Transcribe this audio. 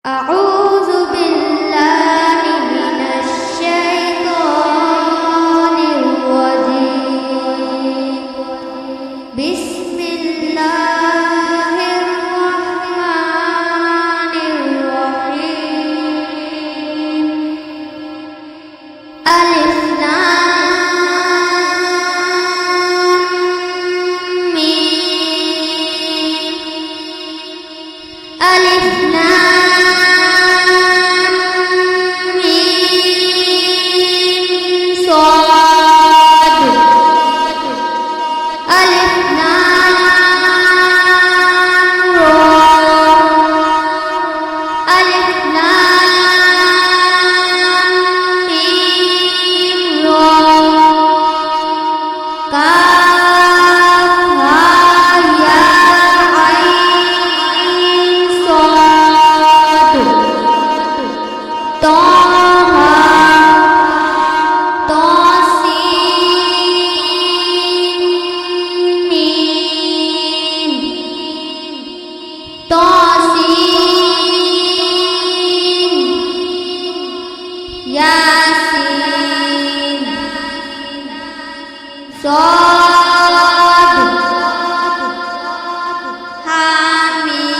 أعوذ بالله من الشيطان الرجيم. بسم الله الرحمن الرحيم. ألف لام ميم. ألف لام ميم صاد. ألف لام را. ألف لام ميم را. كاف ها يا عين صاد. طه طاسين ميم. طاسين ياسين صاد حاميم.